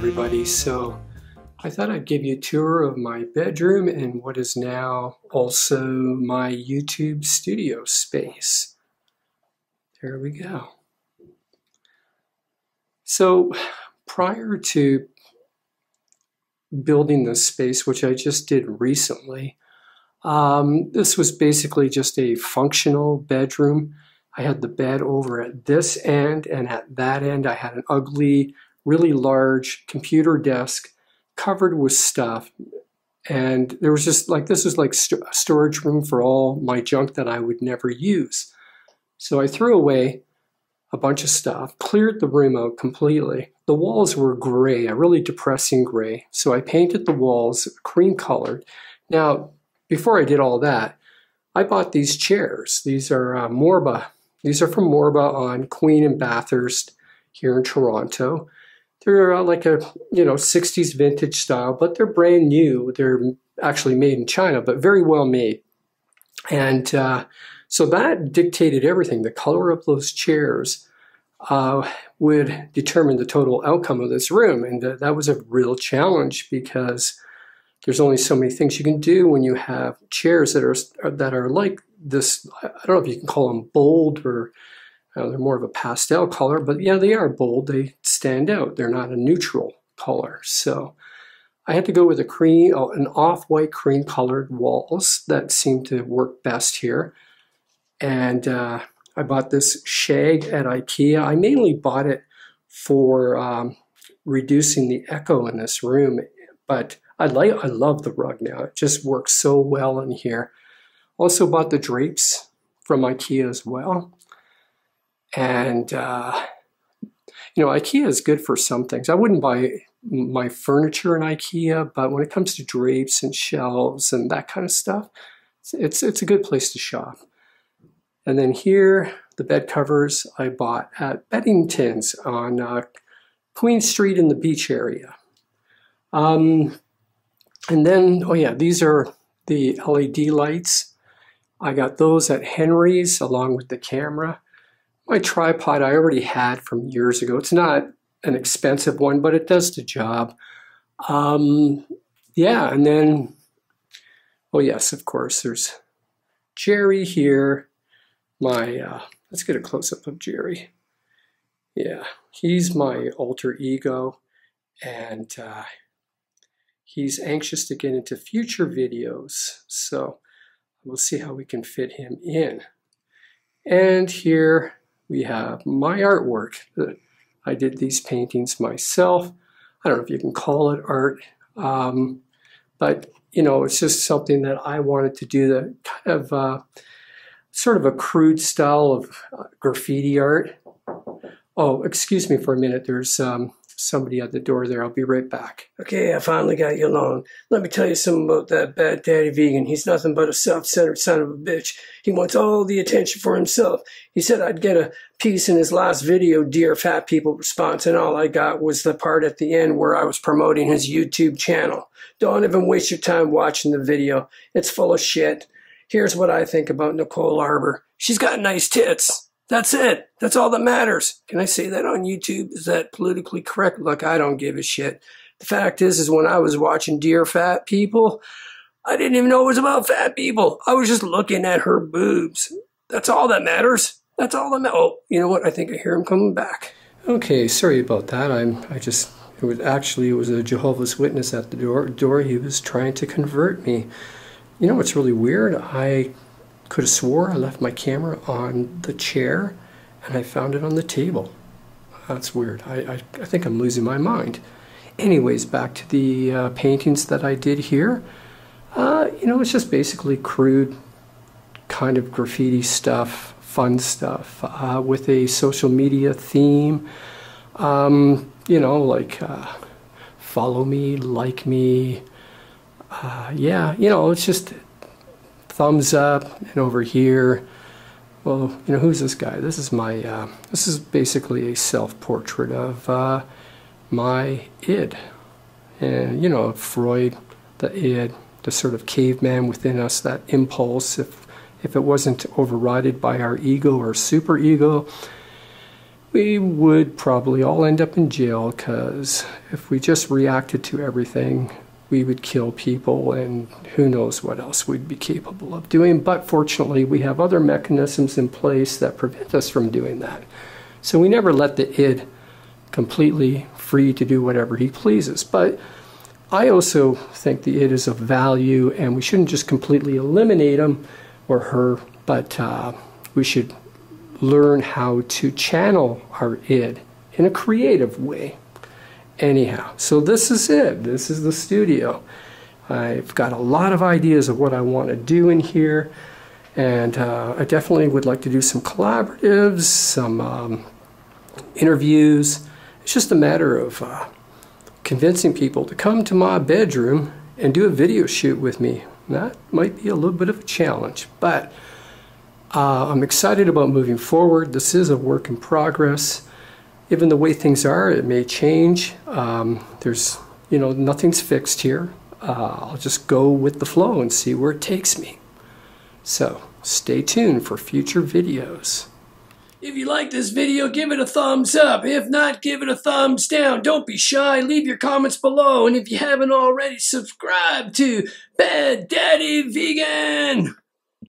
everybody. So I thought I'd give you a tour of my bedroom and what is now also my YouTube studio space. There we go. So prior to building this space, which I just did recently, this was basically just a functional bedroom. I had the bed over at this end, and at that end I had an ugly, really large computer desk covered with stuff. And there was just like, this was like a storage room for all my junk that I would never use. So I threw away a bunch of stuff, cleared the room out completely. The walls were gray, a really depressing gray. So I painted the walls cream colored. Now, before I did all that, I bought these chairs. These are Morba. These are from Morba on Queen and Bathurst here in Toronto. They're like a 60s vintage style, but they're brand new. They're actually made in China, but very well made. And so that dictated everything. The color of those chairs would determine the total outcome of this room. And that was a real challenge because there's only so many things you can do when you have chairs that are like this. I don't know if you can call them bold or they're more of a pastel color, but yeah, they are bold. They stand out. They're not a neutral color. So I had to go with an off-white cream colored walls that seemed to work best here. And I bought this shag at IKEA. I mainly bought it for reducing the echo in this room, but I love the rug now. It just works so well in here. Also bought the drapes from IKEA as well. And, IKEA is good for some things. I wouldn't buy my furniture in IKEA, but when it comes to drapes and shelves and that kind of stuff, it's a good place to shop. And then here, the bed covers I bought at Beddington's on Queen Street in the beach area. And then, these are the LED lights. I got those at Henry's along with the camera. My tripod I already had from years ago. It's not an expensive one, but it does the job. And then, yes, of course, there's Jerry here. Let's get a close-up of Jerry. Yeah, he's my alter ego, and he's anxious to get into future videos, so we'll see how we can fit him in. And here we have my artwork. I did these paintings myself. I don't know if you can call it art, but it's just something that I wanted to do, that kind of sort of a crude style of graffiti art. Oh, excuse me for a minute. There's somebody at the door there. I'll be right back. Okay, I finally got you alone. Let me tell you something about that bad daddy vegan. He's nothing but a self-centered son of a bitch. He wants all the attention for himself. He said I'd get a piece in his last video, Dear Fat People response, and all I got was the part at the end where I was promoting his YouTube channel. Don't even waste your time watching the video. It's full of shit. Here's what I think about Nicole Arbour. She's got nice tits. That's it. That's all that matters. Can I say that on YouTube? Is that politically correct? Look, I don't give a shit. The fact is when I was watching Dear Fat People, I didn't even know it was about fat people. I was just looking at her boobs. That's all that matters. That's all that matters. Oh, you know what? I think I hear him coming back. Okay, sorry about that. It was a Jehovah's Witness at the door. He was trying to convert me. You know what's really weird? I could have swore I left my camera on the chair and I found it on the table. That's weird. I think I'm losing my mind. Anyways, back to the paintings that I did here. It's just basically crude kind of graffiti stuff, fun stuff, with a social media theme. Like follow me, like me. It's just thumbs up. And over here, well, who's this guy? This is basically a self-portrait of my id. And, Freud, the id, the sort of caveman within us, that impulse, if it wasn't overridden by our ego or superego, we would probably all end up in jail, because if we just reacted to everything, we would kill people, and who knows what else we'd be capable of doing. But fortunately, we have other mechanisms in place that prevent us from doing that. So we never let the id completely free to do whatever he pleases. But I also think the id is of value, and we shouldn't just completely eliminate him or her, but we should learn how to channel our id in a creative way. Anyhow, so this is it. This is the studio. I've got a lot of ideas of what I want to do in here, and I definitely would like to do some collaboratives, some interviews. It's just a matter of convincing people to come to my bedroom and do a video shoot with me. That might be a little bit of a challenge, but I'm excited about moving forward. This is a work in progress. Given the way things are, it may change. There's, nothing's fixed here. I'll just go with the flow and see where it takes me. So stay tuned for future videos. If you like this video, give it a thumbs up. If not, give it a thumbs down. Don't be shy. Leave your comments below. And if you haven't already, subscribe to Bad Daddy Vegan.